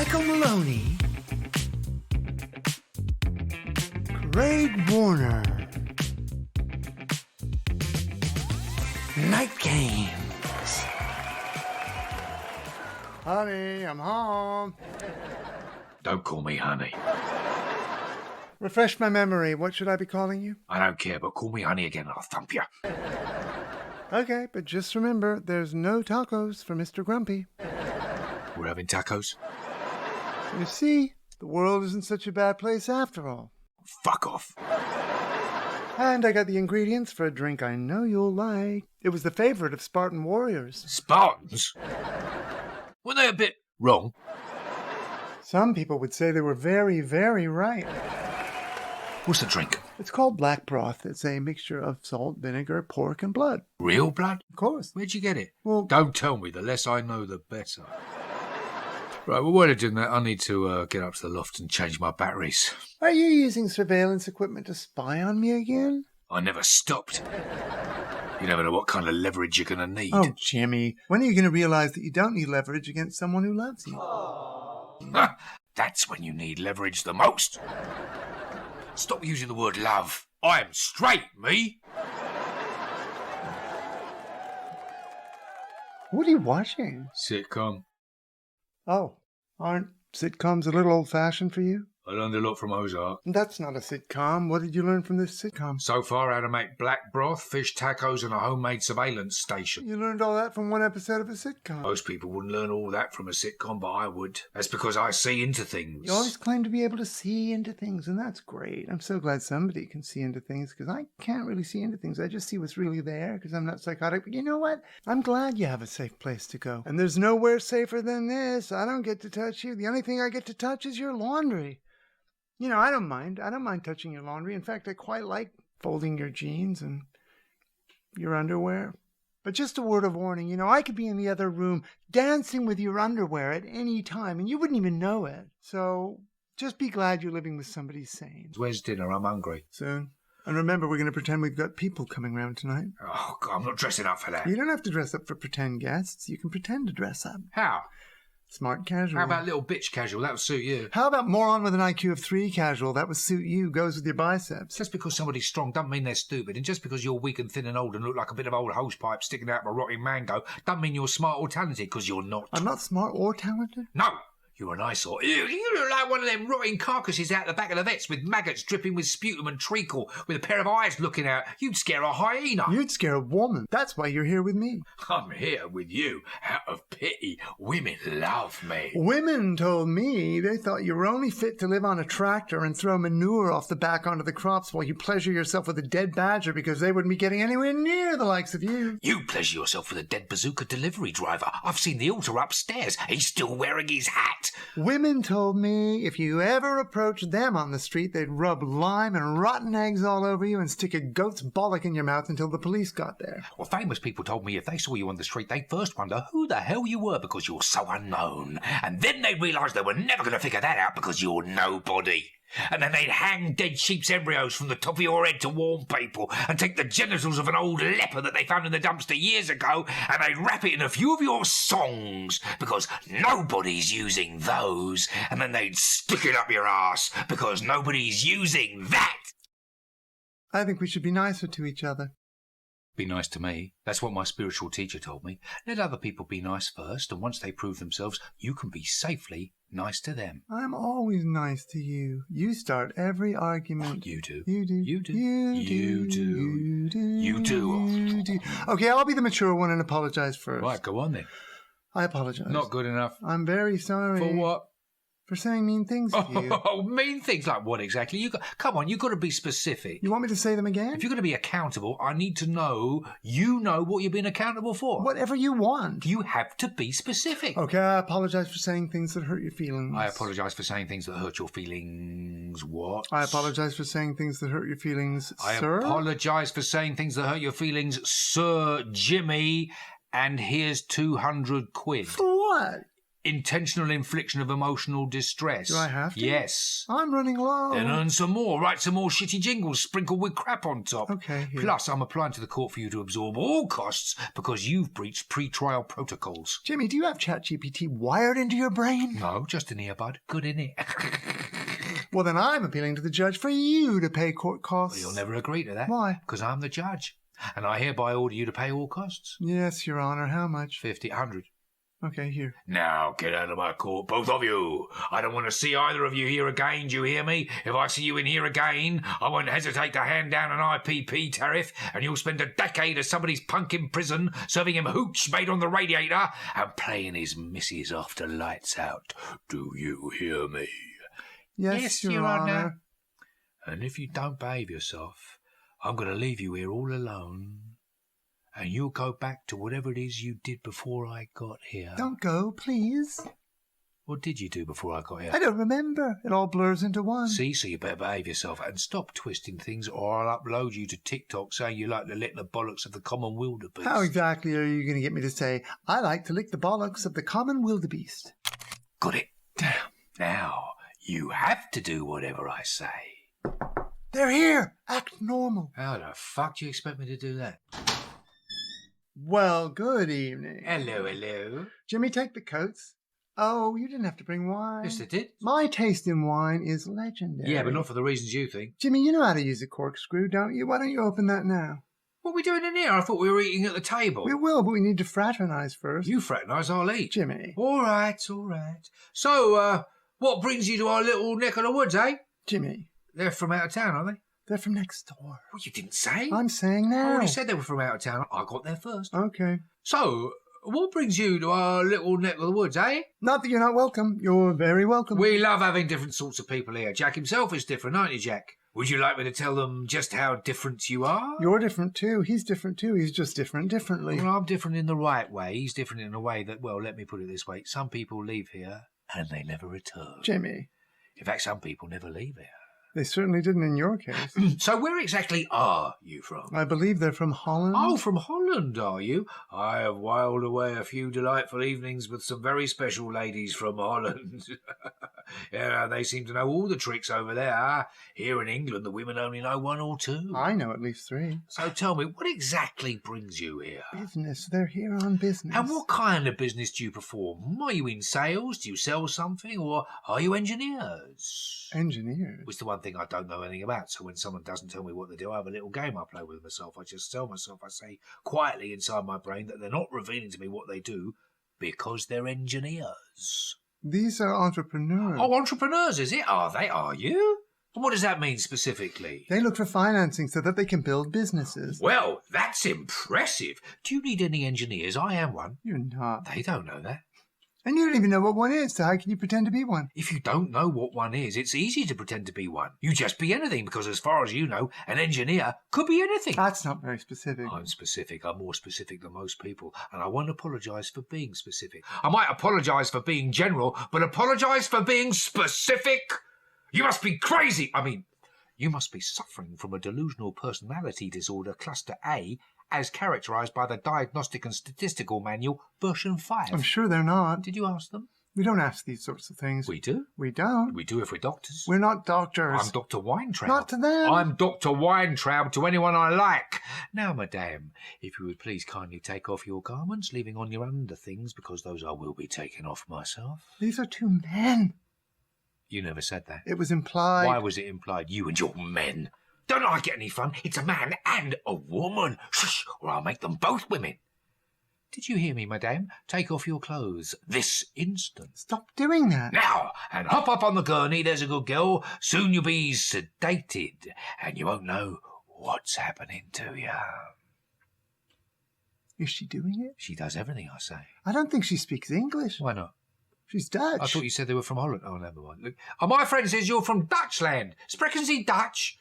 Michael Maloney, Craig Warner, Night Games. Honey, I'm home. Don't call me honey. Refresh my memory. What should I be calling you? I don't care, but call me honey again and I'll thump you. Okay, but just remember, there's no tacos for Mr. Grumpy. We're having tacos? You see, the world isn't such a bad place after all. Fuck off. And I got the ingredients for a drink I know you'll like. It was the favorite of Spartan warriors. Spartans? Weren't they a bit wrong? Some people would say they were very, very right. What's the drink? It's called black broth. It's a mixture of salt, vinegar, pork, and blood. Real blood? Of course. Where'd you get it? Well, don't tell me. The less I know, the better. Right, well, while you're doing that, I need to get up to the loft and change my batteries. Are you using surveillance equipment to spy on me again? I never stopped. You never know what kind of leverage you're going to need. Oh, Jimmy. When are you going to realize that you don't need leverage against someone who loves you? That's when you need leverage the most. Stop using the word love. I'm straight, me. What are you watching? Sitcom. Oh, aren't sitcoms a little old-fashioned for you? I learned a lot from Ozark. That's not a sitcom. What did you learn from this sitcom? So far, how to make black broth, fish tacos, and a homemade surveillance station. You learned all that from one episode of a sitcom. Most people wouldn't learn all that from a sitcom, but I would. That's because I see into things. You always claim to be able to see into things, and that's great. I'm so glad somebody can see into things, because I can't really see into things. I just see what's really there, because I'm not psychotic. But you know what? I'm glad you have a safe place to go. And there's nowhere safer than this. I don't get to touch you. The only thing I get to touch is your laundry. You know, I don't mind. I don't mind touching your laundry. In fact, I quite like folding your jeans and your underwear. But just a word of warning, you know, I could be in the other room dancing with your underwear at any time, and you wouldn't even know it. So just be glad you're living with somebody sane. Where's dinner? I'm hungry. Soon. And remember, we're going to pretend we've got people coming round tonight. Oh, God, I'm not dressing up for that. You don't have to dress up for pretend guests. You can pretend to dress up. How? Smart casual. How about little bitch casual? That would suit you. How about moron with an IQ of 3 casual? That would suit you. Goes with your biceps. Just because somebody's strong doesn't mean they're stupid. And just because you're weak and thin and old and look like a bit of old hosepipe sticking out of a rotting mango doesn't mean you're smart or talented, because you're not. I'm not smart or talented? No. You're an eyesore. You look like one of them rotting carcasses out the back of the vets with maggots dripping with sputum and treacle with a pair of eyes looking out. You'd scare a hyena. You'd scare a woman. That's why you're here with me. I'm here with you out of pity. Women love me. Women told me they thought you were only fit to live on a tractor and throw manure off the back onto the crops while you pleasure yourself with a dead badger, because they wouldn't be getting anywhere near the likes of you. You pleasure yourself with a dead bazooka delivery driver. I've seen the altar upstairs. He's still wearing his hat. Women told me if you ever approached them on the street, they'd rub lime and rotten eggs all over you and stick a goat's bollock in your mouth until the police got there. Well, famous people told me if they saw you on the street, they'd first wonder who the hell you were because you're so unknown. And then they'd realise they were never going to figure that out because you're nobody. And then they'd hang dead sheep's embryos from the top of your head to warn people, and take the genitals of an old leper that they found in the dumpster years ago, and they'd wrap it in a few of your songs, because nobody's using those, and then they'd stick it up your ass, because nobody's using that. I think we should be nicer to each other. Be nice to me. That's what my spiritual teacher told me. Let other people be nice first, and once they prove themselves, you can be safely nice to them. I'm always nice to you. You start every argument. You do. You do. You do. You do. You do. You do. You do. You do. Okay, I'll be the mature one and apologize first. Right, go on then. I apologize. Not good enough. I'm very sorry. For what? For saying mean things to you. Oh, mean things like what exactly? Come on, you've got to be specific. You want me to say them again? If you're going to be accountable, I need to know you know what you're being accountable for. Whatever you want. You have to be specific. Okay, I apologize for saying things that hurt your feelings. I apologise for saying things that hurt your feelings. What? I apologise for saying things that hurt your feelings, sir. I apologise for saying things that hurt your feelings, Sir Jimmy. And here's 200 quid. For what? intentional infliction of emotional distress. Do I have to? Yes. I'm running low. Then earn some more. Write some more shitty jingles sprinkled with crap on top. Okay, here. Plus, I'm applying to the court for you to absorb all costs because you've breached pre-trial protocols. Jimmy, do you have ChatGPT wired into your brain? No, just an earbud. Good, innit? Well, then I'm appealing to the judge for you to pay court costs. Well, you'll never agree to that. Why? Because I'm the judge. And I hereby order you to pay all costs. Yes, Your Honor. How much? 50, 100. Okay, here. Now get out of my court, both of you. I don't want to see either of you here again, do you hear me? If I see you in here again, I won't hesitate to hand down an IPP tariff, and you'll spend a decade as somebody's punk in prison, serving him hooch made on the radiator, and playing his missus after lights out. Do you hear me? Yes, Your Honor. And if you don't behave yourself, I'm going to leave you here all alone. And you'll go back to whatever it is you did before I got here. Don't go, please. What did you do before I got here? I don't remember. It all blurs into one. See, so you better behave yourself and stop twisting things, or I'll upload you to TikTok saying you like to lick the bollocks of the common wildebeest. How exactly are you going to get me to say, I like to lick the bollocks of the common wildebeest? Got it. Damn. Now, you have to do whatever I say. They're here. Act normal. How the fuck do you expect me to do that? Well, good evening. Hello, hello. Jimmy, take the coats. Oh, you didn't have to bring wine. Yes, I did. My taste in wine is legendary. Yeah, but not for the reasons you think. Jimmy, you know how to use a corkscrew, don't you? Why don't you open that now? What are we doing in here? I thought we were eating at the table. We will, but we need to fraternize first. You fraternise, I'll eat. Jimmy. All right, all right. So, what brings you to our little neck of the woods, eh? Jimmy. They're from out of town, are they? They're from next door. Well, you didn't say. I'm saying I now. already said they were from out of town. I got there first. Okay. So, what brings you to our little neck of the woods, eh? Not that you're not welcome. You're very welcome. We love having different sorts of people here. Jack himself is different, aren't you, Jack? Would you like me to tell them just how different you are? You're different too. He's different too. He's just different differently. Well, I'm different in the right way. He's different in a way that, well, let me put it this way. Some people leave here and they never return. Jimmy. In fact, some people never leave here. They certainly didn't in your case. So where exactly are you from? I believe they're from Holland. Oh, from Holland, are you? I have whiled away a few delightful evenings with some very special ladies from Holland. Yeah, they seem to know all the tricks over there. Here in England, the women only know one or two. I know at least 3. So tell me, what exactly brings you here? Business. They're here on business. And what kind of business do you perform? Are you in sales? Do you sell something? Or are you engineers? Engineers. Which is the one thing I don't know anything about. So when someone doesn't tell me what they do, I have a little game I play with myself. I just tell myself, I say quietly inside my brain that they're not revealing to me what they do because they're engineers. These are entrepreneurs. Oh, entrepreneurs, is it? Are they? Are you? And what does that mean specifically? They look for financing so that they can build businesses. Well, that's impressive. Do you need any engineers? I am one. You're not. They don't know that. And you don't even know what one is, so how can you pretend to be one? If you don't know what one is, it's easy to pretend to be one. You just be anything, because as far as you know, an engineer could be anything. That's not very specific. I'm specific. I'm more specific than most people, and I won't apologise for being specific. I might apologise for being general, but apologise for being specific? You must be crazy! I mean, you must be suffering from a delusional personality disorder cluster A, as characterised by the Diagnostic and Statistical Manual, version 5. I'm sure they're not. Did you ask them? We don't ask these sorts of things. We do. We don't. We do if we're doctors. We're not doctors. I'm Dr. Weintraub. Not to them. I'm Dr. Weintraub to anyone I like. Now, madame, if you would please kindly take off your garments, leaving on your under things, because those I will be taking off myself. These are 2 men. You never said that. It was implied. Why was it implied? You and your men. Don't I get any fun? It's a man and a woman. Shush, or I'll make them both women. Did you hear me, madame? Take off your clothes this instant. Stop doing that. Now, and hop up on the gurney, there's a good girl. Soon you'll be sedated, and you won't know what's happening to you. Is she doing it? She does everything I say. I don't think she speaks English. Why not? She's Dutch. I thought you said they were from Holland. Oh, never mind. Look, my friend says you're from Dutchland. Spreken Sie Dutch?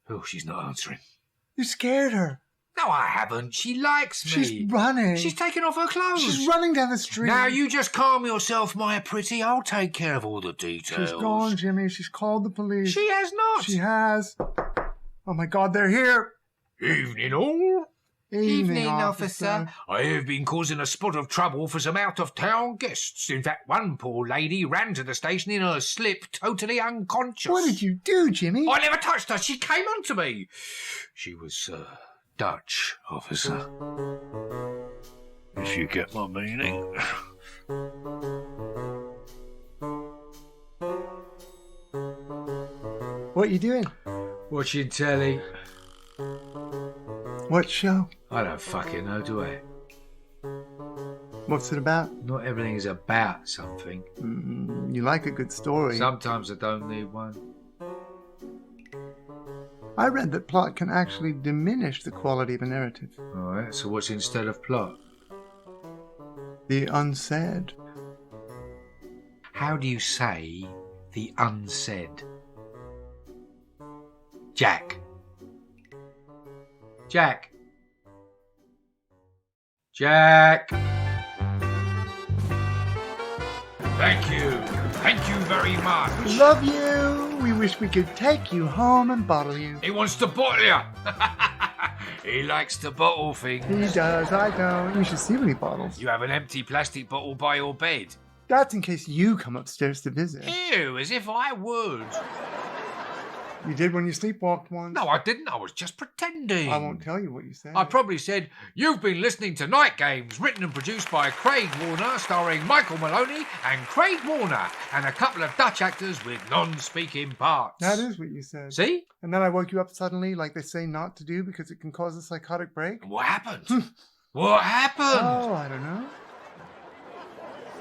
Oh, she's not answering. You scared her. No, I haven't. She likes me. She's running. She's taking off her clothes. She's running down the street. Now, you just calm yourself, my pretty. I'll take care of all the details. She's gone, Jimmy. She's called the police. She has not. She has. Oh, my God, they're here. Evening all. Evening, officer. I have been causing a spot of trouble for some out-of-town guests. In fact, one poor lady ran to the station in her slip, totally unconscious. What did you do, Jimmy? I never touched her. She came onto me. She was Dutch, officer. If you get my meaning. What you doing? Watching telly. What show? I don't fucking know, do I? What's it about? Not everything is about something. You like a good story. Sometimes I don't need one. I read that plot can actually diminish the quality of a narrative. Alright, so what's instead of plot? The unsaid. How do you say the unsaid? Jack. Jack. Jack. Thank you. Thank you very much. We love you. We wish we could take you home and bottle you. He wants to bottle you. He likes to bottle things. He does, I don't. We should see what he bottles. You have an empty plastic bottle by your bed. That's in case you come upstairs to visit. Ew, as if I would. You did when you sleepwalked once. No, I didn't. I was just pretending. I won't tell you what you said. I probably said, "You've been listening to Night Games, written and produced by Craig Warner, starring Michael Maloney and Craig Warner, and a couple of Dutch actors with non-speaking parts." That is what you said. See? And then I woke you up suddenly, like they say not to do, because it can cause a psychotic break. What happened? What happened? Oh, I don't know.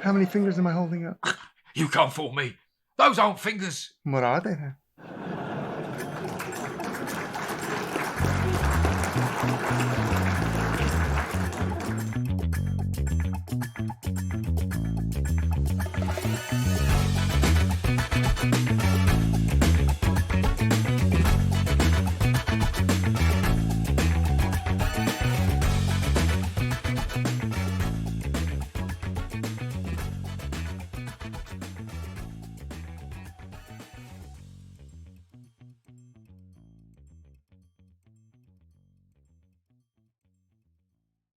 How many fingers am I holding up? You can't fool me. Those aren't fingers. What are they then?